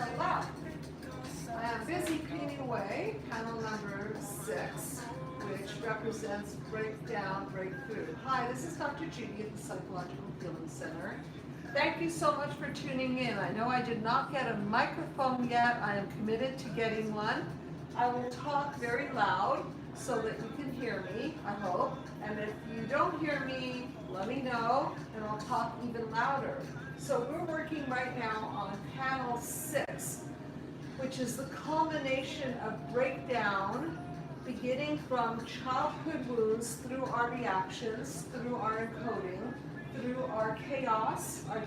Hello. I am busy painting away panel number 6, which represents breakdown, breakthrough. Hi, this is Dr. Judy at the Psychological Healing Center. Thank you so much for tuning in. I know I did not get a microphone yet. I am committed to getting one. I will talk very loud so that you can hear me, I hope. And if you don't hear me, let me know and I'll talk even louder. So we're working right now on panel 6, which is the culmination of breakdown, beginning from childhood wounds through our reactions, through our encoding, through our chaos, our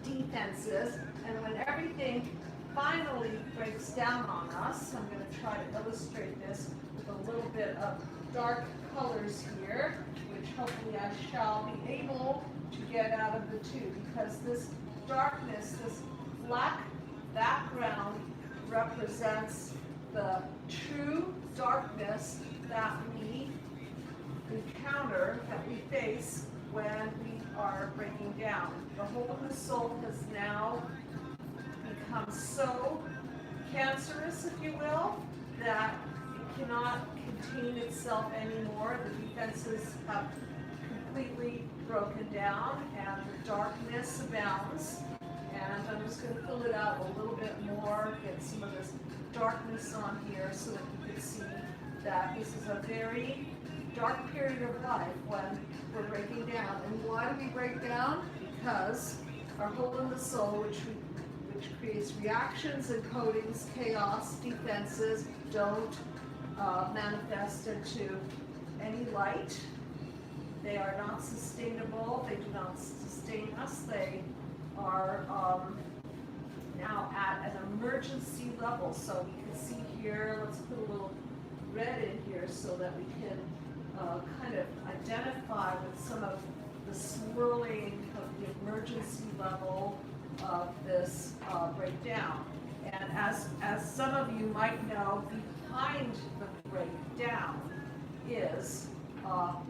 defenses, and when everything finally breaks down on us, I'm going to try to illustrate this with a little bit of dark colors here, which hopefully I shall be able to get out of the tube, because this darkness, this black background represents the true darkness that we encounter, that we face when we are breaking down. The hole in the soul has now become so cancerous, if you will, that it cannot contain itself anymore. The defenses have completely broken down and the darkness abounds. And I'm just going to fill it out a little bit more, get some of this darkness on here so that you can see that this is a very dark period of life when we're breaking down. And why do we break down? Because our hole in the soul, which creates reactions, encodings, chaos, defenses, don't manifest into any light. They are not sustainable. They do not sustain us. They are now at an emergency level. So we can see here, let's put a little red in here so that we can kind of identify with some of the swirling of the emergency level of this breakdown. And as some of you might know, behind the breakdown is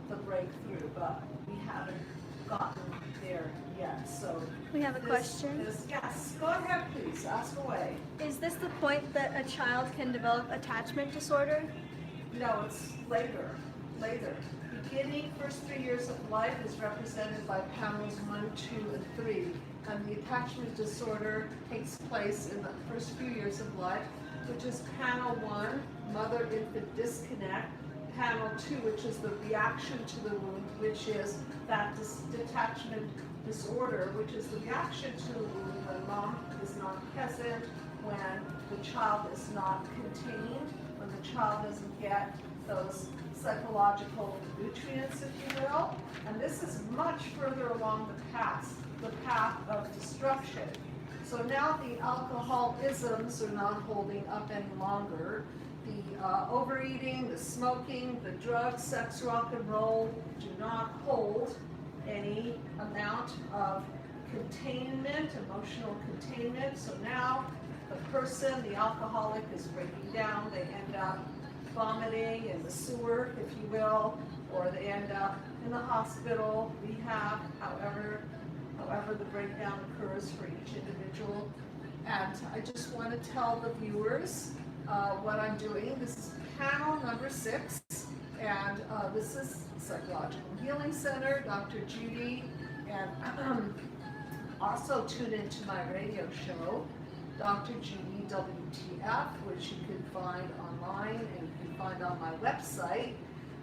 the breakthrough, but we haven't gotten there yet. So we have a question. Yes, go ahead, please. Ask away. Is this the point that a child can develop attachment disorder? No, it's later. Beginning first 3 years of life is represented by panels 1, 2, and 3. And the attachment disorder takes place in the first few years of life, which is panel 1, mother-infant disconnect, panel 2, which is the reaction to the wound, which is that detachment disorder, which is the reaction to the wound when mom is not present, when the child is not contained, when the child doesn't get those psychological nutrients, if you will. And this is much further along the path of destruction. So now the alcoholisms are not holding up any longer. The overeating, the smoking, the drugs, sex, rock and roll do not hold any amount of containment, emotional containment. So now the person, the alcoholic, is breaking down. They end up vomiting in the sewer, if you will, or they end up in the hospital, rehab, however the breakdown occurs for each individual. And I just want to tell the viewers what I'm doing. This is panel number 6, and this is Psychological Healing Center, Dr. Judy, and also tune into my radio show, Dr. Judy WTF, which you can find online and you can find on my website,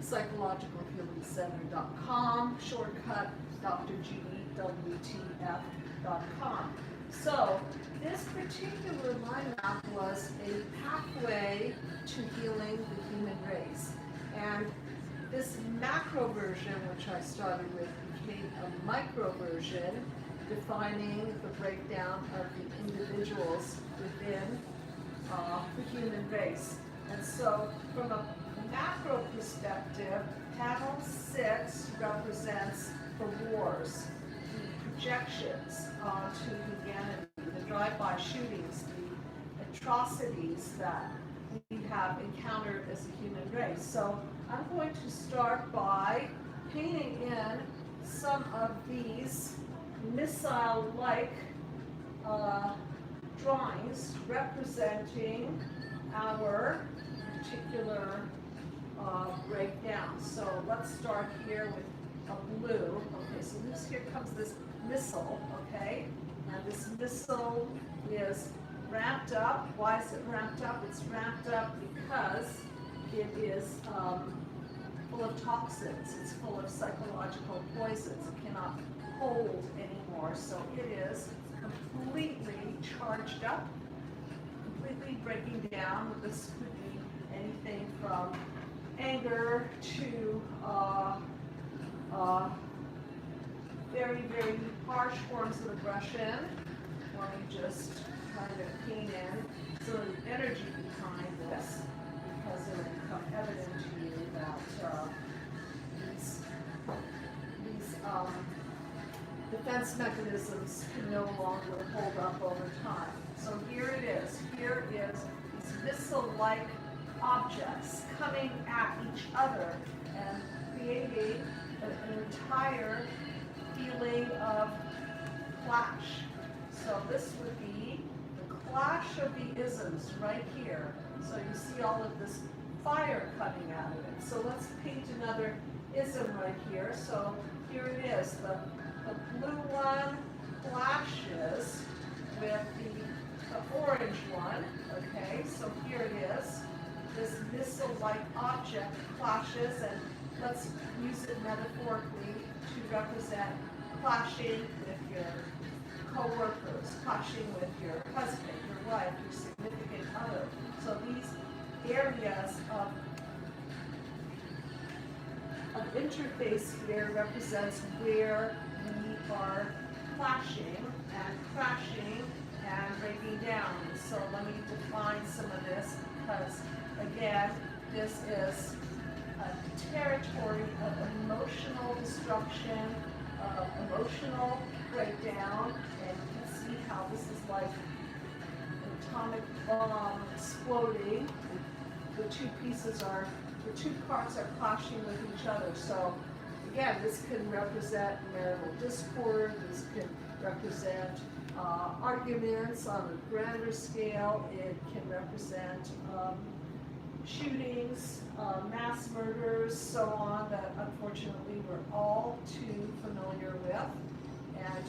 psychologicalhealingcenter.com, shortcut drjudywtf.com. So this particular mind map was a pathway to healing the human race. And this macro version, which I started with, became a micro version, defining the breakdown of the individuals within the human race. And so from a macro perspective, panel 6 represents the wars, the projections onto humanity, the drive-by shootings, the atrocities that we have encountered as a human race. So I'm going to start by painting in some of these missile-like drawings representing our particular breakdown. So let's start here with a blue. Okay, so here comes this missile, okay? And this missile is ramped up. Why is it ramped up? It's ramped up because it is full of toxins. It's full of psychological poisons. It cannot hold anymore. So it is completely charged up, completely breaking down. This could be anything from anger to very, very harsh forms of aggression. Let me just kind of paint in some of the energy behind this, because it will become evident to you that these defense mechanisms can no longer hold up over time. So here it is. Here is these missile-like objects coming at each other and creating an entire feeling of clash. So this would be the clash of the isms right here. So you see all of this fire coming out of it. So let's paint another ism right here. So here it is. The blue one clashes with the orange one. Okay, so here it is. This missile-like object clashes, and let's use it metaphorically to represent clashing with your co-workers, clashing with your husband, your wife, your significant other. So these areas of interface here represents where we are clashing and crashing and breaking down. So let me define some of this, because again, this is a territory of emotional destruction, of emotional breakdown, and you can see how this is like an atomic bomb exploding. The two parts are clashing with each other. So again, this can represent marital discord, this can represent arguments on a grander scale, it can represent shootings, mass murders, so on, that unfortunately we're all too familiar with. And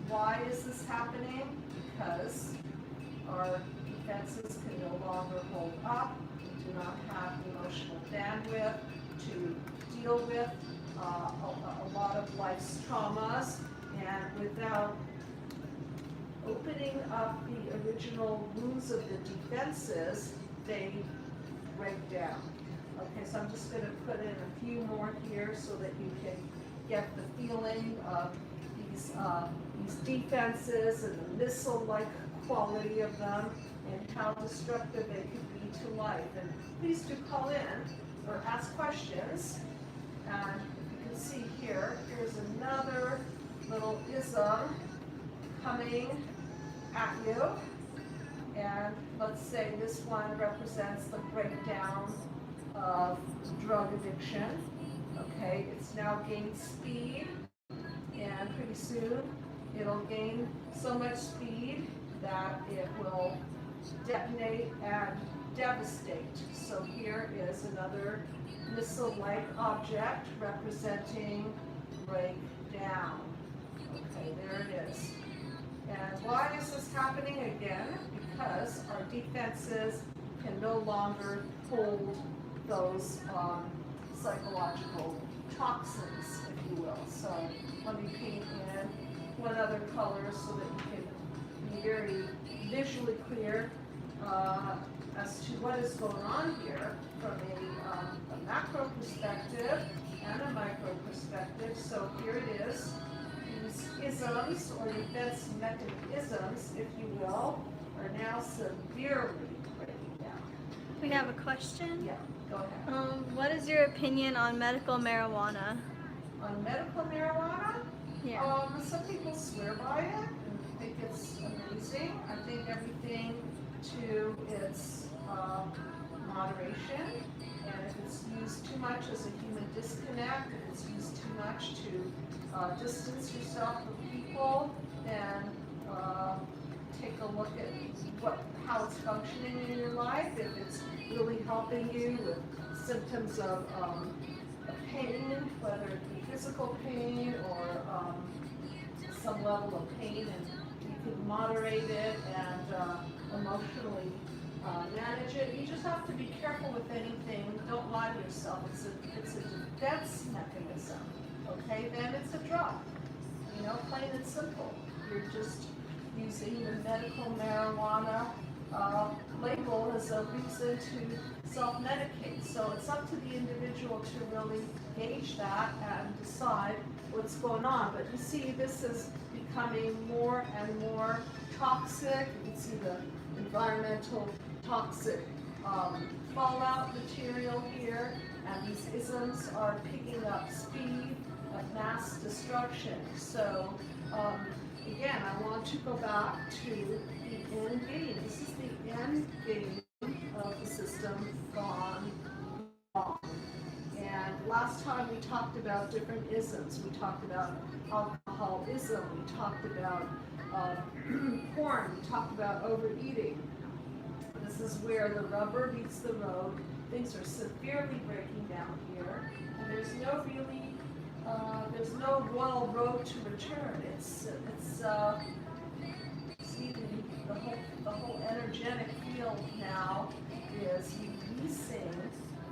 why is this happening? Because our defenses can no longer hold up. We do not have the emotional bandwidth to deal with a lot of life's traumas, and without opening up the original wounds of the defenses, they break down. Okay, so I'm just going to put in a few more here so that you can get the feeling of these defenses and the missile-like quality of them and how destructive they could be to life. And please do call in or ask questions. And you can see here, here's another little ism coming at you. And let's say this one represents the breakdown of drug addiction. Okay, it's now gained speed, and pretty soon it'll gain so much speed that it will detonate and devastate. So here is another missile-like object representing breakdown. Okay, there it is. And why is this happening again? Because our defenses can no longer hold those psychological toxins, if you will. So let me paint in one other color so that you can be very visually clear as to what is going on here from a macro perspective and a micro perspective. So here it is. These isms, or defense mechanisms, if you will, are now severely breaking down. We have a question. Yeah, go ahead. What is your opinion on medical marijuana? On medical marijuana, Yeah. some people swear by it and think it's amazing. I think everything to its moderation, and if it's used too much as a human disconnect, if it's used too much to distance yourself from people, then take a look at how it's functioning in your life, if it's really helping you with symptoms of pain, whether it be physical pain or some level of pain, and you can moderate it and emotionally manage it. You just have to be careful with anything. Don't lie to yourself. It's a defense mechanism. Okay, then it's a drug. You know, plain and simple. You're just using the medical marijuana label as a reason to self-medicate. So it's up to the individual to really gauge that and decide what's going on. But you see, this is becoming more and more toxic. You can see the environmental toxic fallout material here, and these isms are picking up speed of mass destruction. So again, I want to go back to the end game. This is the end game of the system gone wrong. And last time we talked about different isms. We talked about alcoholism, we talked about porn, we talked about overeating. This is where the rubber meets the road. Things are severely breaking down here, and there's no royal road to return. See, the whole energetic field now is releasing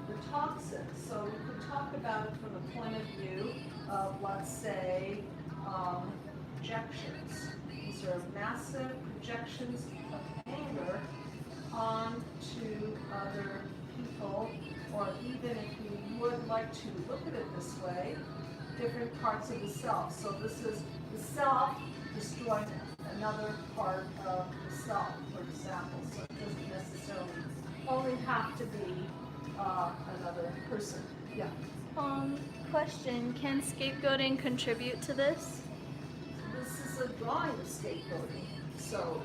the toxins. So we could talk about it from the point of view of, let's say, projections. These are massive projections of anger onto other people, or even if you would like to look at it this way, different parts of the self. So this is the self destroying another part of the self, for example. So it doesn't necessarily only have to be another person. Yeah. Question, can scapegoating contribute to this? This is a drawing of scapegoating. So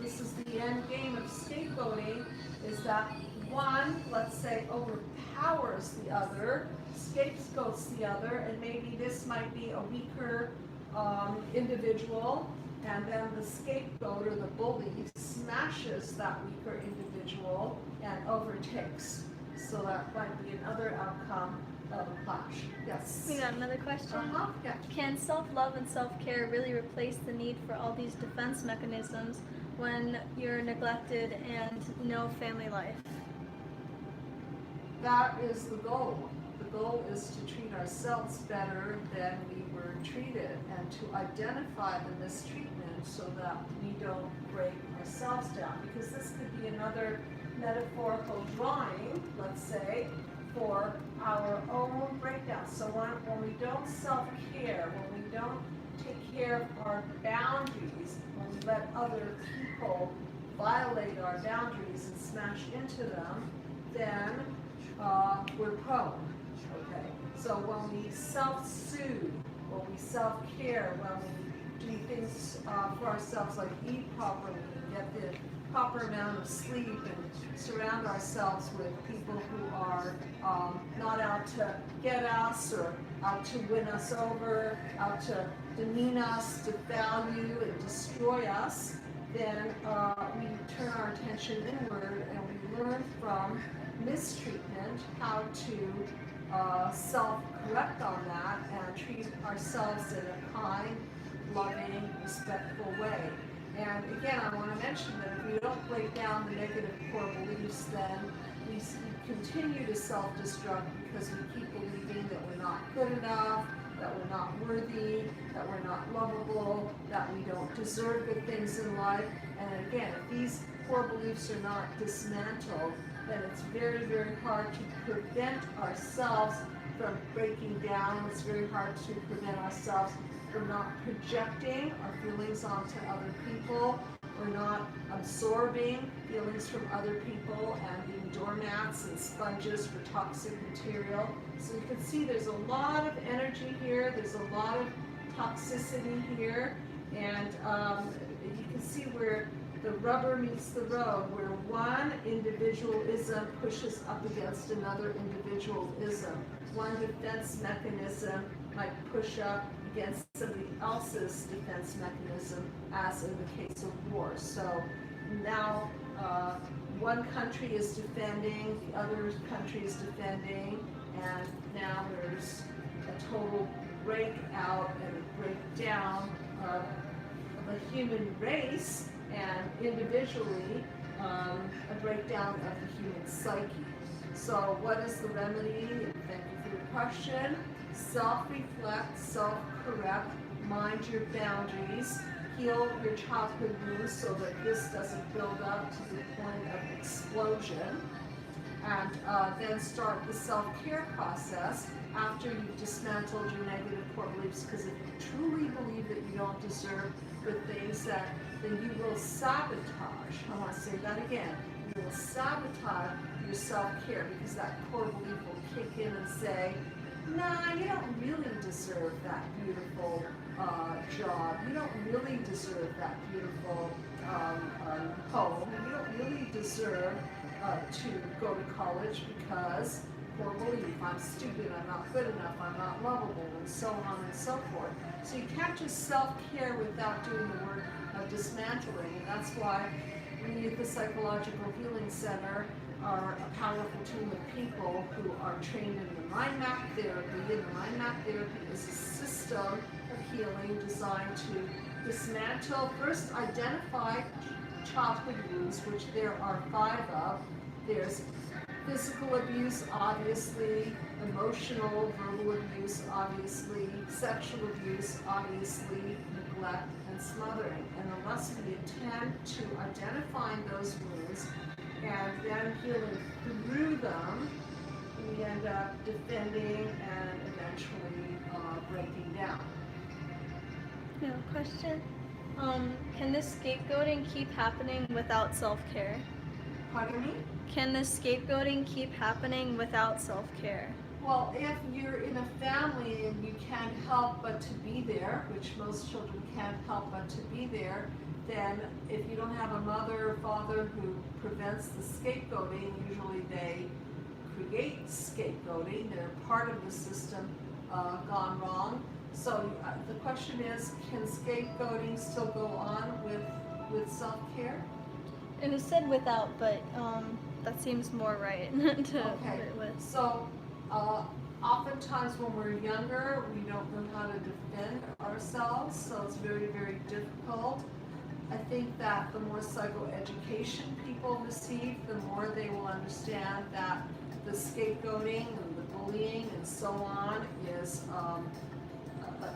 this is the end game of scapegoating, is that one, let's say, overpowers the other, scapegoats the other, and maybe this might be a weaker individual, and then the scapegoat or the bully smashes that weaker individual and overtakes. So that might be another outcome of a clash. Yes? We got another question. Yeah. Can self-love and self-care really replace the need for all these defense mechanisms when you're neglected and no family life? That is the goal. The goal is to treat ourselves better than we were treated, and to identify the mistreatment so that we don't break ourselves down. Because this could be another metaphorical drawing, let's say, for our own breakdown. So when we don't self-care, when we don't take care of our boundaries, when we let other people violate our boundaries and smash into them, then we're prone. Okay? So when we self-soothe, when we self-care, when we do things for ourselves like eat properly, get the proper amount of sleep, and surround ourselves with people who are not out to get us or out to win us over, out to demean us, devalue and destroy us, then we turn our attention inward and we learn from mistreatment how to self-correct on that and treat ourselves in a kind, loving, respectful way. And again, I want to mention that if we don't break down the negative core beliefs, then we continue to self-destruct because we keep believing that we're not good enough, that we're not worthy, that we're not lovable, that we don't deserve good things in life. And again, if these core beliefs are not dismantled, then it's very, very hard to prevent ourselves from breaking down. It's very hard to prevent ourselves from not projecting our feelings onto other people. We're not absorbing feelings from other people and being doormats and sponges for toxic material. So you can see there's a lot of energy here. There's a lot of toxicity here. And you can see where the rubber meets the road, where one individualism pushes up against another individualism. One defense mechanism might push up against somebody else's defense mechanism, as in the case of war. So now one country is defending, the other country is defending, and now there's a total breakout and a breakdown of the human race, and individually a breakdown of the human psyche. So what is the remedy? Thank you for your question. Self-reflect, self-correct, mind your boundaries, heal your childhood wounds so that this doesn't build up to the point of explosion, and then start the self-care process after you've dismantled your negative core beliefs, because if you truly believe that you don't deserve good things, then you will sabotage. I want to say that again. You will sabotage your self-care, because that core belief will kick in and say, nah, you don't really deserve that beautiful job. You don't really deserve that beautiful home. You don't really deserve to go to college because core belief, I'm stupid, I'm not good enough, I'm not lovable, and so on and so forth. So you can't just self-care without doing the work of dismantling, and that's why we at the Psychological Healing Center are a powerful team of people who are trained in the mind map therapy. And the mind map therapy is a system of healing designed to dismantle, first identify childhood wounds, which there are 5 of. There's physical abuse, obviously, emotional, verbal abuse, obviously, sexual abuse, obviously, neglect, and smothering. And unless we attend to identifying those wounds and then healing through them, we end up defending and eventually breaking down. I have a question. Can this scapegoating keep happening without self-care? Pardon me? Can this scapegoating keep happening without self-care? Well, if you're in a family and you can't help but to be there, which most children can't help but to be there, then if you don't have a mother or father who prevents the scapegoating, usually they create scapegoating. They're part of the system gone wrong. So the question is, can scapegoating still go on with self-care? It was said without, but that seems more right to Okay. put it with. So oftentimes when we're younger, we don't know how to defend ourselves, so it's very, very difficult. I think that the more psychoeducation people receive, the more they will understand that the scapegoating and the bullying and so on is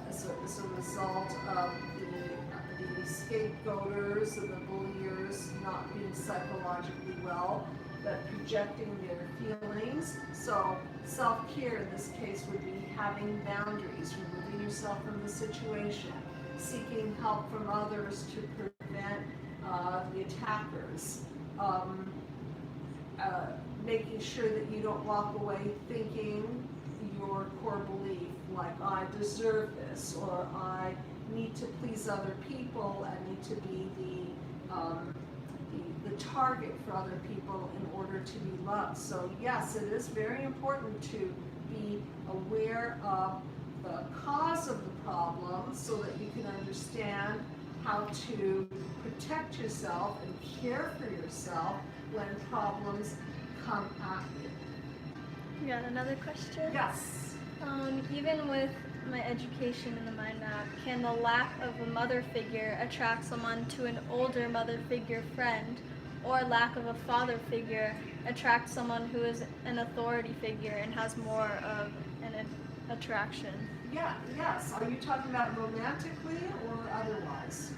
as a result of the scapegoaters and the bulliers not being psychologically well, but projecting their feelings. So self-care in this case would be having boundaries, removing yourself from the situation, seeking help from others to prevent the attackers, making sure that you don't walk away thinking your core belief, like I deserve this, or I need to please other people, I need to be the target for other people in order to be loved. So yes, it is very important to be aware of the cause of the problem so that you can understand how to protect yourself and care for yourself when problems come at you. You got another question? Yes. Even with my education in the mind map, can the lack of a mother figure attract someone to an older mother figure friend, or lack of a father figure attract someone who is an authority figure and has more of an attraction? Yeah, yes. Are you talking about romantically or otherwise?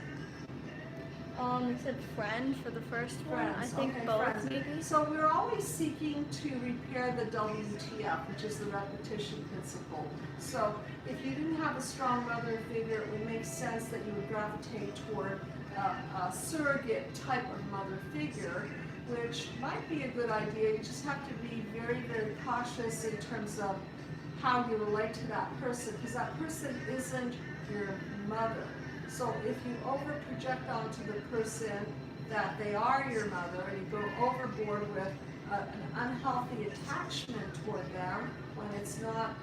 You said friend for the first one. I Friends, think okay, both friends. maybe. So we're always seeking to repair the WTF, which is the repetition principle. So if you didn't have a strong mother figure, it would make sense that you would gravitate toward a surrogate type of mother figure, which might be a good idea. You just have to be very, very cautious in terms of how you relate to that person, because that person isn't your mother. So if you over-project onto the person that they are your mother, and you go overboard with an unhealthy attachment toward them when it's not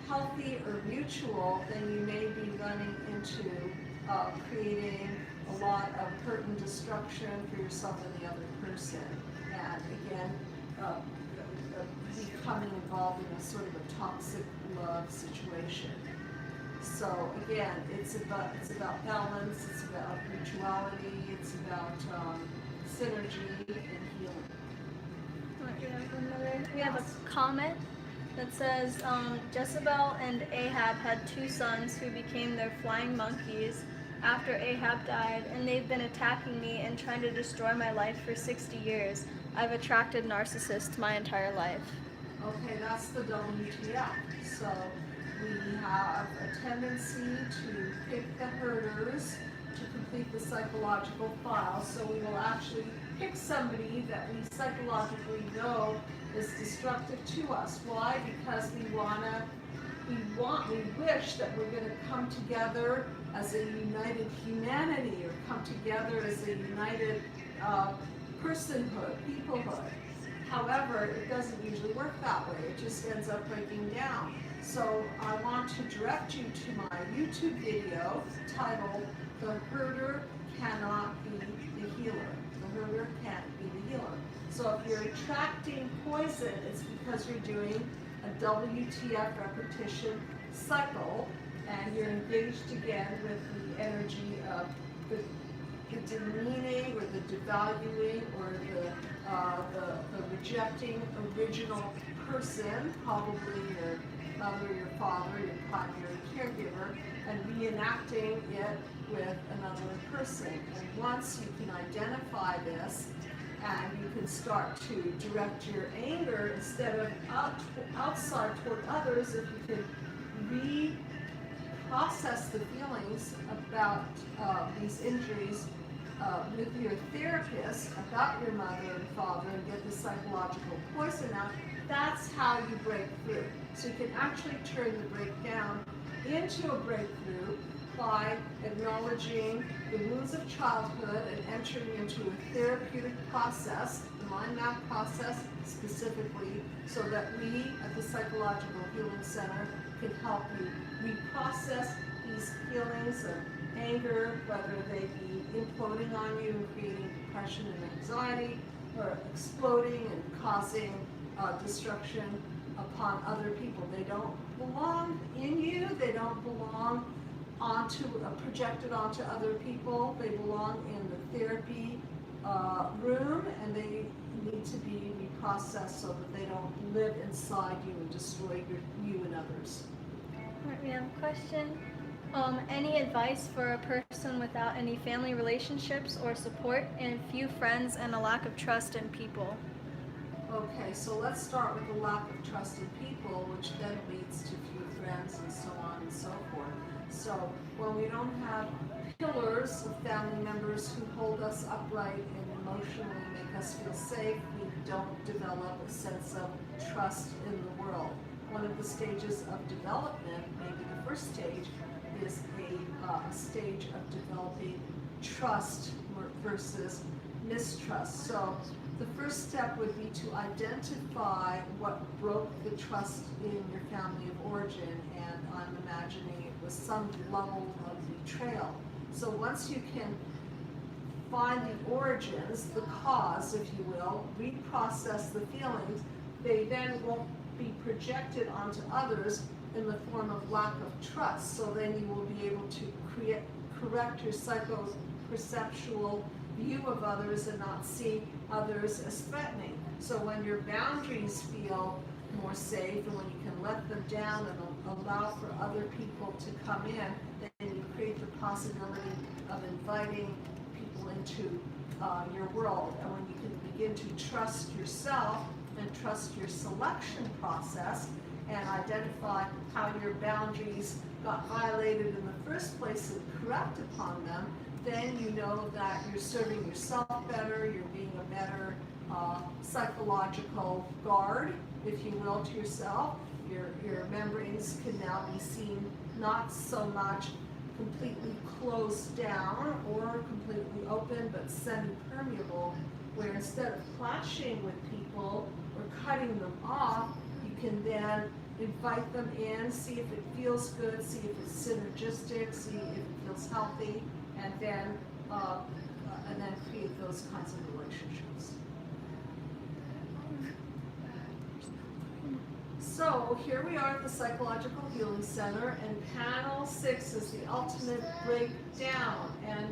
healthy or mutual, then you may be running into creating a lot of hurt and destruction for yourself and the other person. And again, becoming involved in a sort of a toxic love situation. So again, it's about balance, it's about mutuality, it's about synergy and healing. We have a comment that says Jezebel and Ahab had 2 sons who became their flying monkeys after Ahab died, and they've been attacking me and trying to destroy my life for 60 years. I've attracted narcissists my entire life. Okay, that's the WTF. So we have a tendency to pick the herders to complete the psychological file. So we will actually pick somebody that we psychologically know is destructive to us. Why? Because we wish that we're going to come together as a united humanity, or come together as a united personhood, peoplehood. However, it doesn't usually work that way. It just ends up breaking down. So I want to direct you to my YouTube video titled "The Herder Cannot Be the Healer." The herder can't be the healer. So if you're attracting poison, it's because you're doing a WTF repetition cycle, and you're engaged again with the energy of the demeaning or the devaluing or the rejecting original person, probably your mother, your father, your primary caregiver, and reenacting it with another person. And once you can identify this, and you can start to direct your anger instead of outside toward others, if you can reprocess the feelings about these injuries with your therapist about your mother and father and get the psychological poison out, that's how you break through. So you can actually turn the breakdown into a breakthrough by acknowledging the wounds of childhood and entering into a therapeutic process, the mind map process specifically, so that we at the Psychological Healing Center can help you reprocess these feelings of anger, whether they be imploding on you and creating depression and anxiety, or exploding and causing destruction upon other people. They don't belong in you, they don't belong projected onto other people. They belong in the therapy room, and they need to be reprocessed so that they don't live inside you and destroy you and others. All right, we have a question. Any advice for a person without any family relationships or support, and few friends and a lack of trust in people? Okay, so let's start with the lack of trust in people, which then leads to few friends and so on and so forth. So when we don't have pillars of family members who hold us upright and emotionally make us feel safe, we don't develop a sense of trust in the world. One of the stages of development, maybe the first stage, is a stage of developing trust versus mistrust. So the first step would be to identify what broke the trust in your family of origin, and I'm imagining it was some level of betrayal. So once you can find the origins, the cause, if you will, reprocess the feelings, they then won't be projected onto others in the form of lack of trust. So then you will be able to correct your psycho-perceptual view of others and not see others as threatening. So when your boundaries feel more safe, and when you can let them down and allow for other people to come in, then you create the possibility of inviting people into your world. And when you can begin to trust yourself and trust your selection process and identify how your boundaries got violated in the first place and correct upon them, then you know that you're serving yourself better, you're being a better psychological guard, if you will, to yourself. Your membranes can now be seen not so much completely closed down or completely open, but semi-permeable, where instead of clashing with people or cutting them off, you can then invite them in, see if it feels good, see if it's synergistic, see if it feels healthy, and then create those kinds of relationships. So here we are at the Psychological Healing Center, and panel 6 is the ultimate breakdown. And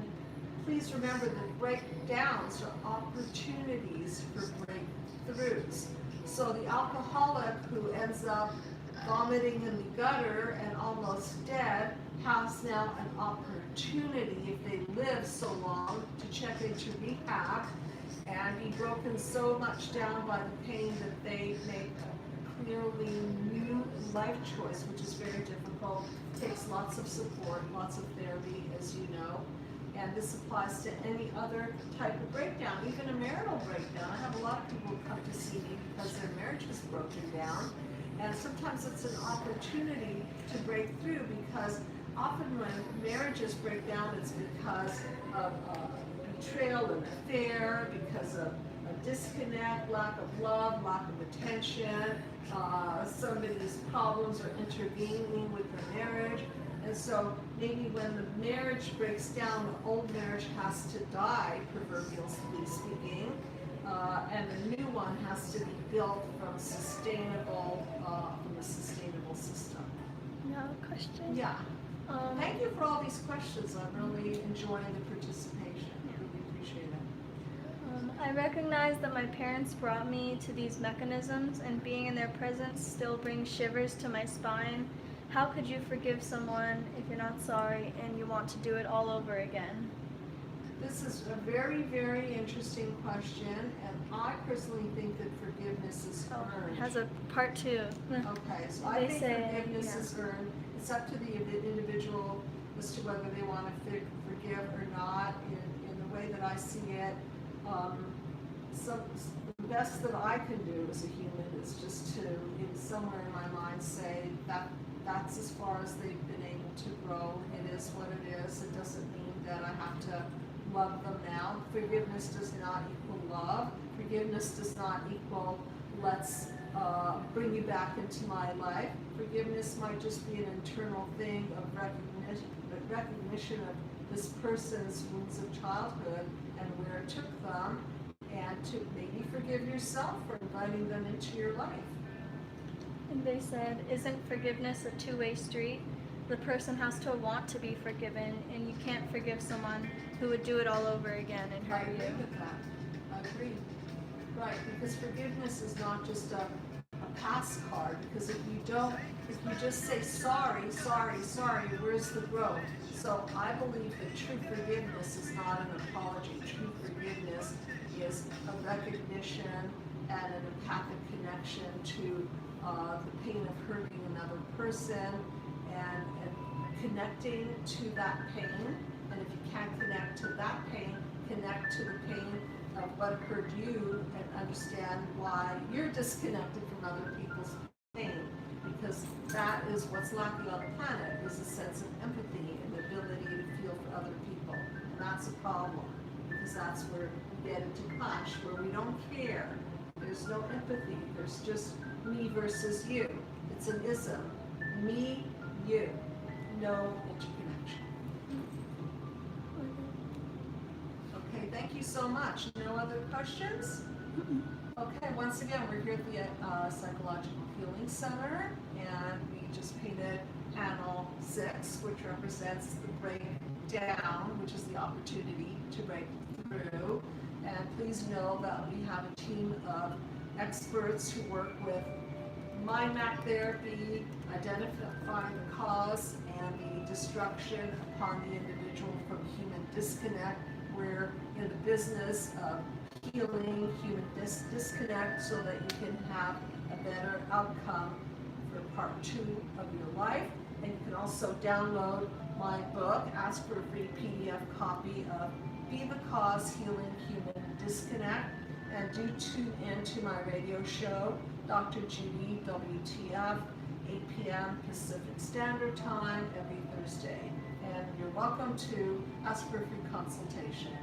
please remember that breakdowns are opportunities for breakthroughs. So the alcoholic who ends up vomiting in the gutter and almost dead has now an opportunity, if they live so long, to check into rehab and be broken so much down by the pain that they make a clearly new life choice, which is very difficult, takes lots of support, lots of therapy, as you know. And this applies to any other type of breakdown, even a marital breakdown. I have a lot of people who come to see me because their marriage is broken down. And sometimes it's an opportunity to break through, because often when marriages break down, it's because of betrayal, an affair, because of a disconnect, lack of love, lack of attention, somebody's problems are intervening with the marriage. And so maybe when the marriage breaks down, the old marriage has to die, proverbially speaking, and the new one has to be built from a sustainable system. No question? Yeah. Thank you for all these questions. I'm really enjoying the participation. I really appreciate it. I recognize that my parents brought me to these mechanisms, and being in their presence still brings shivers to my spine. How could you forgive someone if you're not sorry and you want to do it all over again? This is a very, very interesting question, and I personally think that forgiveness is earned. It has a part 2. Okay, so I think forgiveness is earned. It's up to the individual as to whether they want to forgive or not. In the way that I see it, the best that I can do as a human is just to, somewhere in my mind, say that that's as far as they've been able to grow. It is what it is. It doesn't mean that I have to love them now. Forgiveness does not equal love. Forgiveness does not equal let's bring you back into my life. Forgiveness might just be an internal thing of recognition of this person's wounds of childhood and where it took them, and to maybe forgive yourself for inviting them into your life. And they said, isn't forgiveness a two-way street? The person has to want to be forgiven, and you can't forgive someone who would do it all over again and hurt you. I agree with that. I agree. Right, because forgiveness is not just a pass card, because if you just say sorry, where's the growth? So I believe that true forgiveness is not an apology. True forgiveness is a recognition and an empathic connection to the pain of hurting another person, and connecting to that pain. And if you can't connect to that pain, connect to the pain of what hurt you and understand why you're disconnected from other people's pain. Because that is what's lacking on the planet, is a sense of empathy and the ability to feel for other people. And that's a problem, because that's where we get into clash, where we don't care. There's no empathy. There's just me versus you. It's an ism. Me, you. No interconnection. Okay, thank you so much. No other questions? Okay, once again, we're here at the Psychological Healing Center, and we just painted panel 6, which represents the breakdown, which is the opportunity to break through. And please know that we have a team of experts who work with mind map therapy, identifying the cause and the destruction upon the individual from human disconnect. We're in the business of healing human disconnect so that you can have a better outcome for part 2 of your life. And you can also download my book, ask for a free PDF copy of Be the Cause, Healing Human Disconnect. And do tune in to my radio show, Dr. Judy, WTF, 8 p.m. Pacific Standard Time every Thursday. And you're welcome to ask for a free consultation.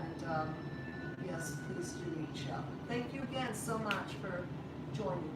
And yes, please do reach out. Thank you again so much for joining.